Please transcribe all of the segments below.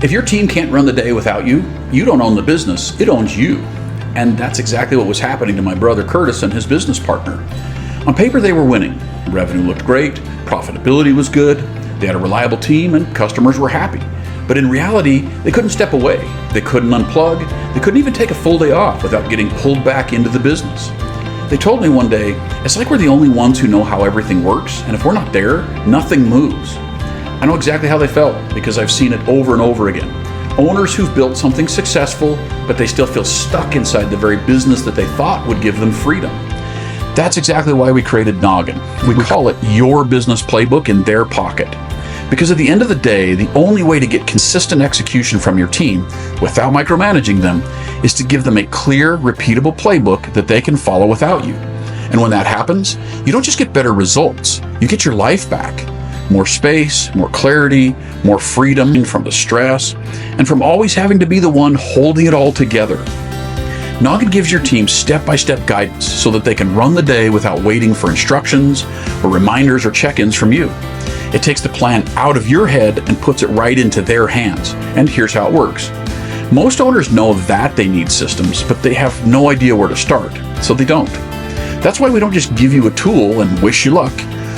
If your team can't run the day without you, you don't own the business, it owns you. And that's exactly what was happening to my brother Curtis and his business partner. On paper, they were winning. Revenue looked great, profitability was good, they had a reliable team, and customers were happy. But in reality, they couldn't step away, they couldn't unplug, they couldn't even take a full day off without getting pulled back into the business. They told me one day, it's like we're the only ones who know how everything works, and if we're not there, nothing moves. I know exactly how they felt because I've seen it over and over again. Owners who've built something successful, but they still feel stuck inside the very business that they thought would give them freedom. That's exactly why we created Noggn. We call it your business playbook in their pocket. Because at the end of the day, the only way to get consistent execution from your team without micromanaging them is to give them a clear, repeatable playbook that they can follow without you. And when that happens, you don't just get better results, you get your life back. More space, more clarity, more freedom from the stress, and from always having to be the one holding it all together. Noggn gives your team step-by-step guidance so that they can run the day without waiting for instructions or reminders or check-ins from you. It takes the plan out of your head and puts it right into their hands. And here's how it works. Most owners know that they need systems, but they have no idea where to start, so they don't. That's why we don't just give you a tool and wish you luck.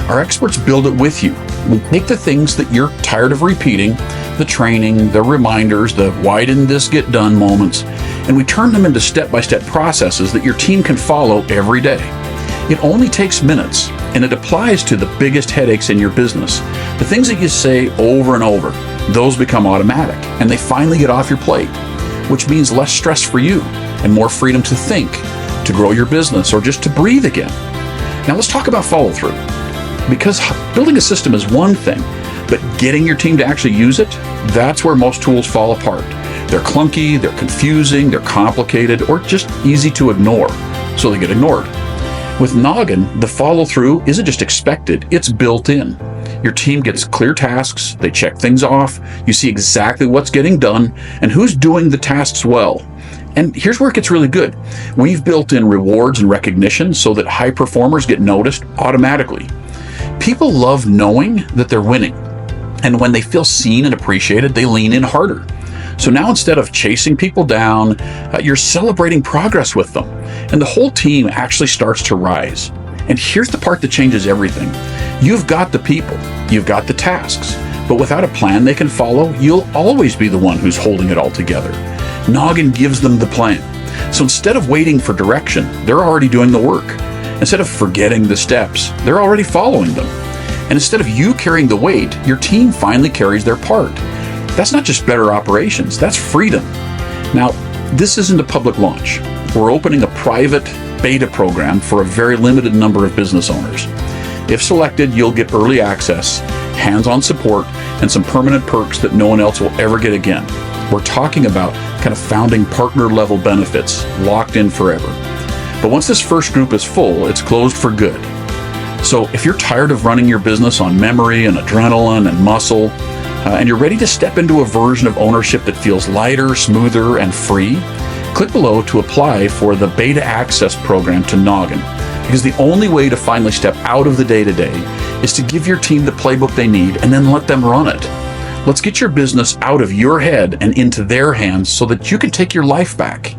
Our experts build it with you. We take the things that you're tired of repeating, the training, the reminders, the why didn't this get done moments, and we turn them into step-by-step processes that your team can follow every day. It only takes minutes, and it applies to the biggest headaches in your business. The things that you say over and over, those become automatic, and they finally get off your plate, which means less stress for you and more freedom to think, to grow your business, or just to breathe again. Now let's talk about follow-through. Because building a system is one thing, but getting your team to actually use it, that's where most tools fall apart. They're clunky, they're confusing, they're complicated, or just easy to ignore, so they get ignored. With Noggn, the follow-through isn't just expected, it's built in. Your team gets clear tasks, they check things off, you see exactly what's getting done, and who's doing the tasks well. And here's where it gets really good. We've built in rewards and recognition so that high performers get noticed automatically. People love knowing that they're winning, and when they feel seen and appreciated, they lean in harder. So now instead of chasing people down, you're celebrating progress with them, and the whole team actually starts to rise. And here's the part that changes everything. You've got the people, you've got the tasks, but without a plan they can follow, you'll always be the one who's holding it all together. Noggn gives them the plan. So instead of waiting for direction, they're already doing the work. Instead of forgetting the steps, they're already following them. And instead of you carrying the weight, your team finally carries their part. That's not just better operations, that's freedom. Now, this isn't a public launch. We're opening a private beta program for a very limited number of business owners. If selected, you'll get early access, hands-on support, and some permanent perks that no one else will ever get again. We're talking about kind of founding partner level benefits, locked in forever. But once this first group is full, it's closed for good. So if you're tired of running your business on memory and adrenaline and muscle, and you're ready to step into a version of ownership that feels lighter, smoother, and free, click below to apply for the beta access program to Noggn. Because the only way to finally step out of the day-to-day is to give your team the playbook they need and then let them run it. Let's get your business out of your head and into their hands so that you can take your life back.